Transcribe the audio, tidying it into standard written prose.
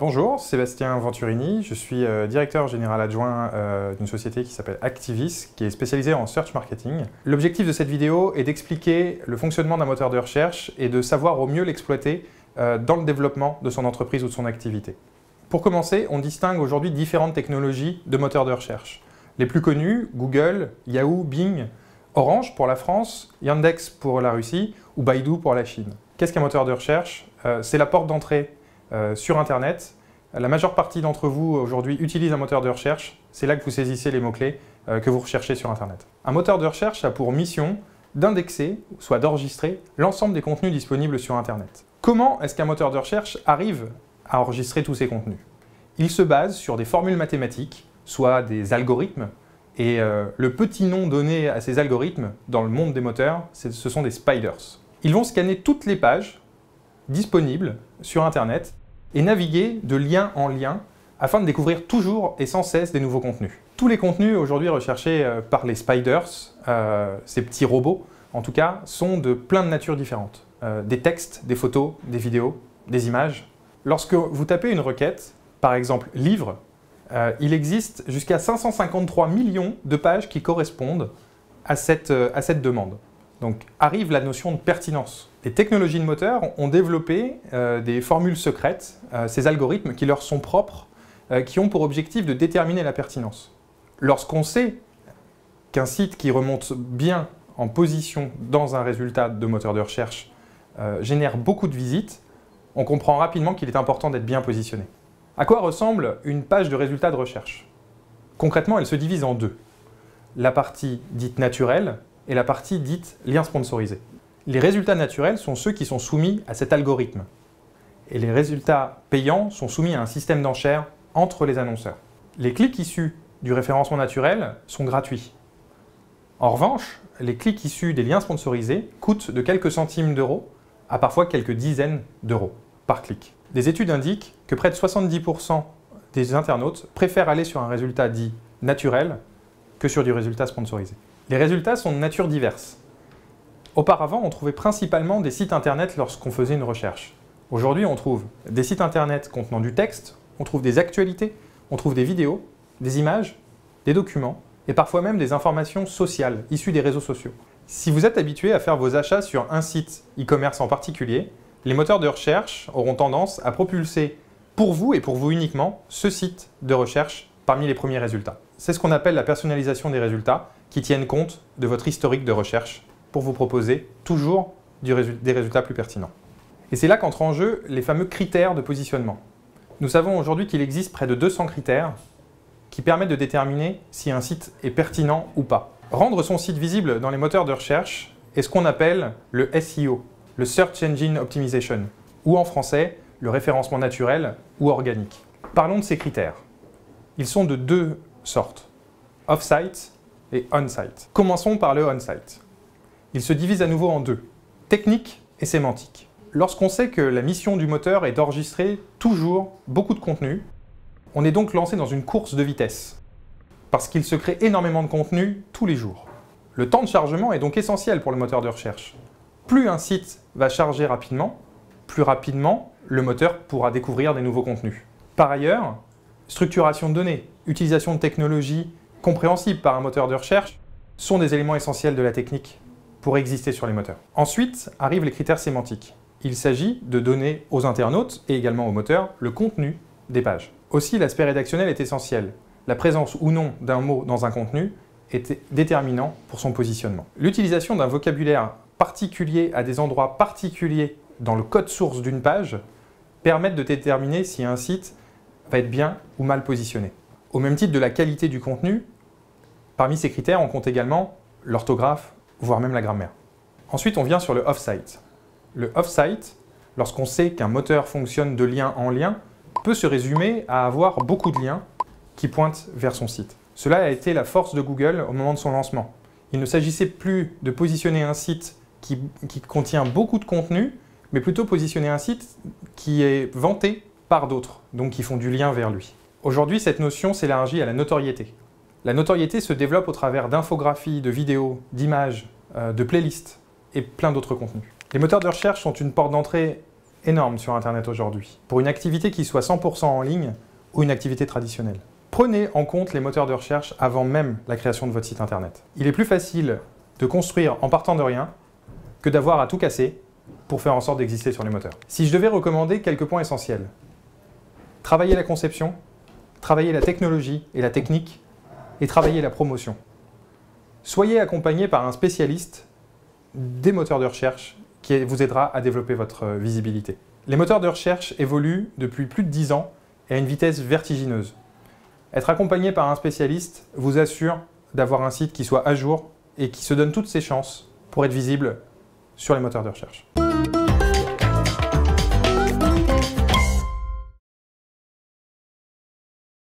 Bonjour, Sébastien Venturini, je suis directeur général adjoint d'une société qui s'appelle Activis, qui est spécialisée en search marketing. L'objectif de cette vidéo est d'expliquer le fonctionnement d'un moteur de recherche et de savoir au mieux l'exploiter dans le développement de son entreprise ou de son activité. Pour commencer, on distingue aujourd'hui différentes technologies de moteurs de recherche. Les plus connus, Google, Yahoo, Bing, Orange pour la France, Yandex pour la Russie ou Baidu pour la Chine. Qu'est-ce qu'un moteur de recherche? C'est la porte d'entrée sur Internet. La majeure partie d'entre vous aujourd'hui utilisent un moteur de recherche. C'est là que vous saisissez les mots-clés que vous recherchez sur Internet. Un moteur de recherche a pour mission d'indexer, soit d'enregistrer, l'ensemble des contenus disponibles sur Internet. Comment est-ce qu'un moteur de recherche arrive à enregistrer tous ces contenus? Il se base sur des formules mathématiques, soit des algorithmes, et le petit nom donné à ces algorithmes dans le monde des moteurs, ce sont des spiders. Ils vont scanner toutes les pages disponibles sur Internet et naviguer de lien en lien afin de découvrir toujours et sans cesse des nouveaux contenus. Tous les contenus aujourd'hui recherchés par les spiders, ces petits robots en tout cas, sont de plein de natures différentes. Des textes, des photos, des vidéos, des images. Lorsque vous tapez une requête, par exemple « livre », il existe jusqu'à 553 millions de pages qui correspondent à cette demande. Donc arrive la notion de pertinence. Les technologies de moteur ont développé des formules secrètes, ces algorithmes qui leur sont propres, qui ont pour objectif de déterminer la pertinence. Lorsqu'on sait qu'un site qui remonte bien en position dans un résultat de moteur de recherche génère beaucoup de visites, on comprend rapidement qu'il est important d'être bien positionné. À quoi ressemble une page de résultats de recherche? Concrètement, elle se divise en deux. La partie dite naturelle et la partie dite lien sponsorisé. Les résultats naturels sont ceux qui sont soumis à cet algorithme. Et les résultats payants sont soumis à un système d'enchères entre les annonceurs. Les clics issus du référencement naturel sont gratuits. En revanche, les clics issus des liens sponsorisés coûtent de quelques centimes d'euros à parfois quelques dizaines d'euros par clic. Des études indiquent que près de 70% des internautes préfèrent aller sur un résultat dit naturel que sur du résultat sponsorisé. Les résultats sont de nature diverse. Auparavant, on trouvait principalement des sites internet lorsqu'on faisait une recherche. Aujourd'hui, on trouve des sites internet contenant du texte, on trouve des actualités, on trouve des vidéos, des images, des documents et parfois même des informations sociales issues des réseaux sociaux. Si vous êtes habitué à faire vos achats sur un site e-commerce en particulier, les moteurs de recherche auront tendance à propulser pour vous et pour vous uniquement ce site de recherche parmi les premiers résultats. C'est ce qu'on appelle la personnalisation des résultats qui tiennent compte de votre historique de recherche pour vous proposer toujours des résultats plus pertinents. Et c'est là qu'entrent en jeu les fameux critères de positionnement. Nous savons aujourd'hui qu'il existe près de 200 critères qui permettent de déterminer si un site est pertinent ou pas. Rendre son site visible dans les moteurs de recherche est ce qu'on appelle le SEO, le Search Engine Optimization, ou en français, le référencement naturel ou organique. Parlons de ces critères. Ils sont de deux sortes, off-site et on-site. Commençons par le on-site. Il se divise à nouveau en deux, technique et sémantique. Lorsqu'on sait que la mission du moteur est d'enregistrer toujours beaucoup de contenu, on est donc lancé dans une course de vitesse, parce qu'il se crée énormément de contenu tous les jours. Le temps de chargement est donc essentiel pour le moteur de recherche. Plus un site va charger rapidement, plus rapidement le moteur pourra découvrir des nouveaux contenus. Par ailleurs, structuration de données, utilisation de technologies compréhensibles par un moteur de recherche sont des éléments essentiels de la technique pour exister sur les moteurs. Ensuite arrivent les critères sémantiques. Il s'agit de donner aux internautes et également aux moteurs le contenu des pages. Aussi, l'aspect rédactionnel est essentiel. La présence ou non d'un mot dans un contenu est déterminant pour son positionnement. L'utilisation d'un vocabulaire particulier à des endroits particuliers dans le code source d'une page permettent de déterminer si un site va être bien ou mal positionné. Au même titre de la qualité du contenu, parmi ces critères, on compte également l'orthographe, voire même la grammaire. Ensuite, on vient sur le off-site. Le off-site, lorsqu'on sait qu'un moteur fonctionne de lien en lien, peut se résumer à avoir beaucoup de liens qui pointent vers son site. Cela a été la force de Google au moment de son lancement. Il ne s'agissait plus de positionner un site qui contient beaucoup de contenu, mais plutôt positionner un site qui est vanté par d'autres, donc qui font du lien vers lui. Aujourd'hui, cette notion s'élargit à la notoriété. La notoriété se développe au travers d'infographies, de vidéos, d'images, de playlists et plein d'autres contenus. Les moteurs de recherche sont une porte d'entrée énorme sur Internet aujourd'hui, pour une activité qui soit 100% en ligne ou une activité traditionnelle. Prenez en compte les moteurs de recherche avant même la création de votre site Internet. Il est plus facile de construire en partant de rien que d'avoir à tout casser pour faire en sorte d'exister sur les moteurs. Si je devais recommander quelques points essentiels, travailler la conception, travailler la technologie et la technique, et travailler la promotion. Soyez accompagné par un spécialiste des moteurs de recherche qui vous aidera à développer votre visibilité. Les moteurs de recherche évoluent depuis plus de 10 ans et à une vitesse vertigineuse. Être accompagné par un spécialiste vous assure d'avoir un site qui soit à jour et qui se donne toutes ses chances pour être visible sur les moteurs de recherche.